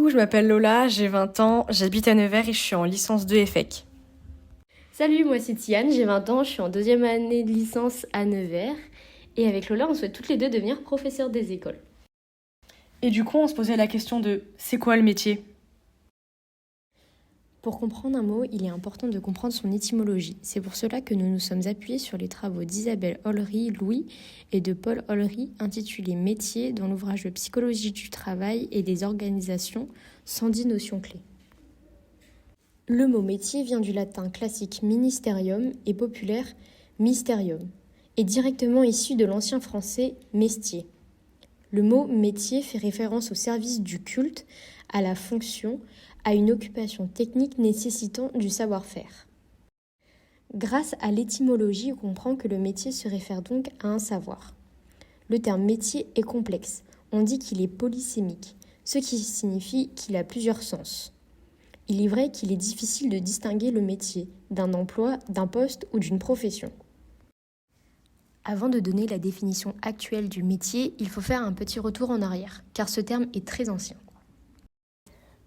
Coucou, je m'appelle Lola, j'ai 20 ans, j'habite à Nevers et je suis en licence 2 EFEC. Salut, moi c'est Tiane, j'ai 20 ans, je suis en deuxième année de licence à Nevers. Et avec Lola, on souhaite toutes les deux devenir professeurs des écoles. Et du coup, on se posait la question de c'est quoi le métier? Pour comprendre un mot, il est important de comprendre son étymologie. C'est pour cela que nous nous sommes appuyés sur les travaux d'Isabelle Ollery-Louis et de Paul Ollery intitulés Métiers dans l'ouvrage de Psychologie du travail et des organisations, 110 notions clés. Le mot métier vient du latin classique ministerium et populaire mysterium, et directement issu de l'ancien français mestier. Le mot métier fait référence au service du culte, à la fonction, à une occupation technique nécessitant du savoir-faire. Grâce à l'étymologie, on comprend que le métier se réfère donc à un savoir. Le terme métier est complexe. On dit qu'il est polysémique, ce qui signifie qu'il a plusieurs sens. Il est vrai qu'il est difficile de distinguer le métier d'un emploi, d'un poste ou d'une profession. Avant de donner la définition actuelle du métier, il faut faire un petit retour en arrière, car ce terme est très ancien.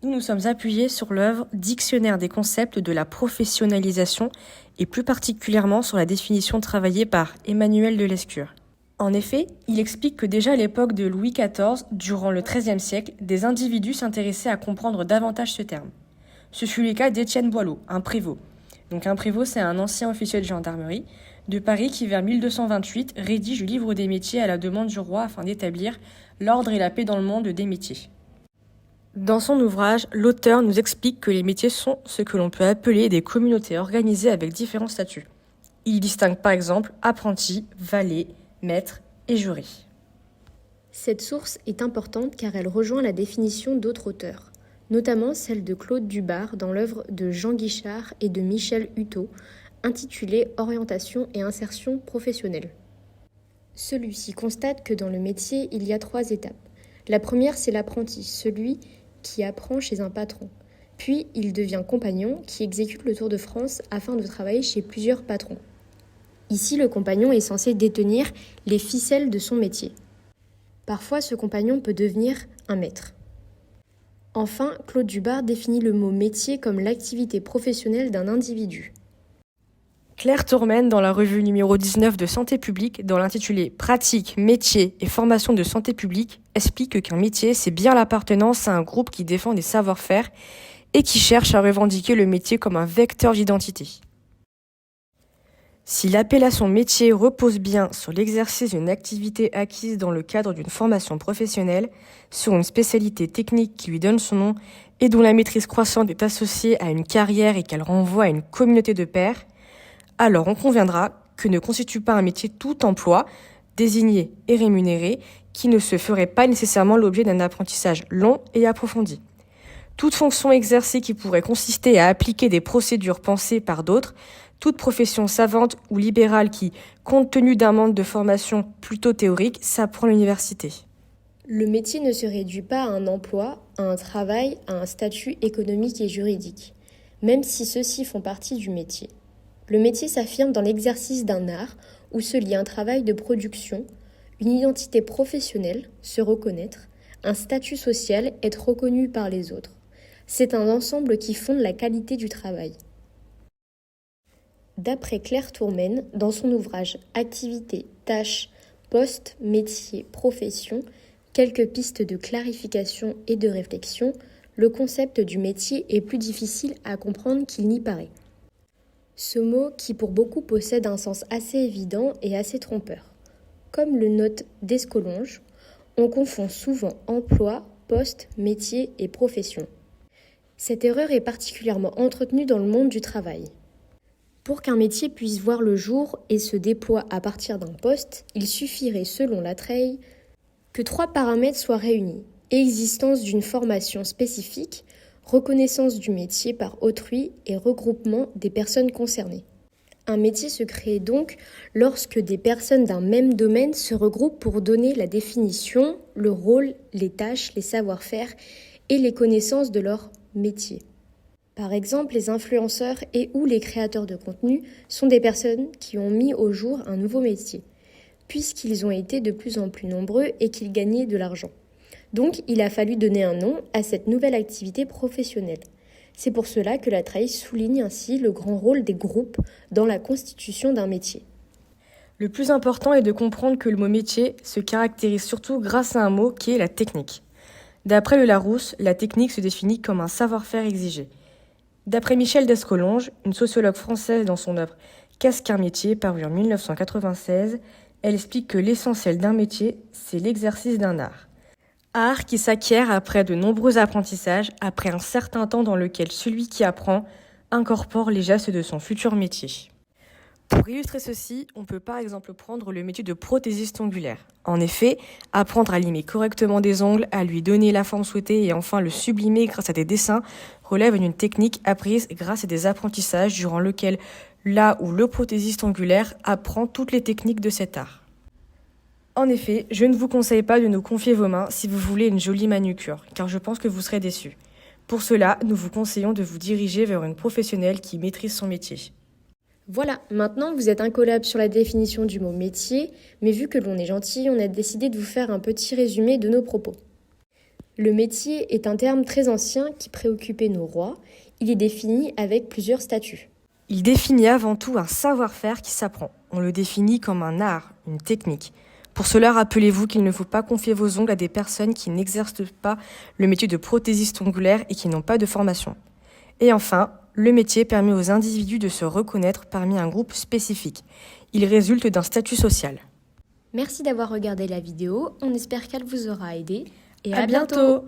Nous nous sommes appuyés sur l'œuvre Dictionnaire des concepts de la professionnalisation et plus particulièrement sur la définition travaillée par Emmanuel de Lescure. En effet, il explique que déjà à l'époque de Louis XIV, durant le XIIIe siècle, des individus s'intéressaient à comprendre davantage ce terme. Ce fut le cas d'Étienne Boileau, un prévôt. Donc un prévôt, c'est un ancien officier de gendarmerie de Paris qui, vers 1228, rédige le livre des métiers à la demande du roi afin d'établir l'ordre et la paix dans le monde des métiers. Dans son ouvrage, l'auteur nous explique que les métiers sont ce que l'on peut appeler des communautés organisées avec différents statuts. Il distingue par exemple apprentis, valets, maîtres et jurés. Cette source est importante car elle rejoint la définition d'autres auteurs, notamment celle de Claude Dubar dans l'œuvre de Jean Guichard et de Michel Huttot, intitulée Orientation et insertion professionnelle. Celui-ci constate que dans le métier, il y a 3 étapes. La première, c'est l'apprenti, celui qui apprend chez un patron. Puis, il devient compagnon qui exécute le tour de France afin de travailler chez plusieurs patrons. Ici, le compagnon est censé détenir les ficelles de son métier. Parfois, ce compagnon peut devenir un maître. Enfin, Claude Dubar définit le mot métier comme l'activité professionnelle d'un individu. Claire Tourmen, dans la revue numéro 19 de Santé publique, dans l'intitulé Pratique, métier et formation de santé publique, explique qu'un métier, c'est bien l'appartenance à un groupe qui défend des savoir-faire et qui cherche à revendiquer le métier comme un vecteur d'identité. Si l'appellation métier repose bien sur l'exercice d'une activité acquise dans le cadre d'une formation professionnelle, sur une spécialité technique qui lui donne son nom et dont la maîtrise croissante est associée à une carrière et qu'elle renvoie à une communauté de pairs, alors on conviendra que ne constitue pas un métier tout emploi, désigné et rémunéré, qui ne se ferait pas nécessairement l'objet d'un apprentissage long et approfondi. Toute fonction exercée qui pourrait consister à appliquer des procédures pensées par d'autres, toute profession savante ou libérale qui, compte tenu d'un manque de formation plutôt théorique, s'apprend à l'université. Le métier ne se réduit pas à un emploi, à un travail, à un statut économique et juridique, même si ceux-ci font partie du métier. Le métier s'affirme dans l'exercice d'un art où se lie un travail de production, une identité professionnelle, se reconnaître, un statut social, être reconnu par les autres. C'est un ensemble qui fonde la qualité du travail. D'après Claire Tourmen, dans son ouvrage Activité, tâches, poste, métier, profession, quelques pistes de clarification et de réflexion, le concept du métier est plus difficile à comprendre qu'il n'y paraît. Ce mot, qui pour beaucoup possède un sens assez évident et assez trompeur. Comme le note Descolonges, on confond souvent emploi, poste, métier et profession. Cette erreur est particulièrement entretenue dans le monde du travail. Pour qu'un métier puisse voir le jour et se déploie à partir d'un poste, il suffirait, selon la Treille, que 3 paramètres soient réunis. Existence d'une formation spécifique, reconnaissance du métier par autrui et regroupement des personnes concernées. Un métier se crée donc lorsque des personnes d'un même domaine se regroupent pour donner la définition, le rôle, les tâches, les savoir-faire et les connaissances de leur métier. Par exemple, les influenceurs et ou les créateurs de contenu sont des personnes qui ont mis au jour un nouveau métier, puisqu'ils ont été de plus en plus nombreux et qu'ils gagnaient de l'argent. Donc, il a fallu donner un nom à cette nouvelle activité professionnelle. C'est pour cela que la TRAI souligne ainsi le grand rôle des groupes dans la constitution d'un métier. Le plus important est de comprendre que le mot métier se caractérise surtout grâce à un mot qui est la technique. D'après le Larousse, la technique se définit comme un savoir-faire exigé. D'après Michel Descolonges, une sociologue française dans son œuvre Qu'est-ce qu'un métier, parue en 1996, elle explique que l'essentiel d'un métier, c'est l'exercice d'un art. Art qui s'acquiert après de nombreux apprentissages, après un certain temps dans lequel celui qui apprend incorpore les gestes de son futur métier. Pour illustrer ceci, on peut par exemple prendre le métier de prothésiste ongulaire. En effet, apprendre à limer correctement des ongles, à lui donner la forme souhaitée et enfin le sublimer grâce à des dessins relève d'une technique apprise grâce à des apprentissages durant lequel là où le prothésiste ongulaire apprend toutes les techniques de cet art. En effet, je ne vous conseille pas de nous confier vos mains si vous voulez une jolie manucure, car je pense que vous serez déçus. Pour cela, nous vous conseillons de vous diriger vers une professionnelle qui maîtrise son métier. Voilà, maintenant vous êtes incollable sur la définition du mot métier, mais vu que l'on est gentil, on a décidé de vous faire un petit résumé de nos propos. Le métier est un terme très ancien qui préoccupait nos rois. Il est défini avec plusieurs statuts. Il définit avant tout un savoir-faire qui s'apprend. On le définit comme un art, une technique. Pour cela, rappelez-vous qu'il ne faut pas confier vos ongles à des personnes qui n'exercent pas le métier de prothésiste ongulaire et qui n'ont pas de formation. Et enfin, le métier permet aux individus de se reconnaître parmi un groupe spécifique. Il résulte d'un statut social. Merci d'avoir regardé la vidéo, on espère qu'elle vous aura aidé. Et à bientôt.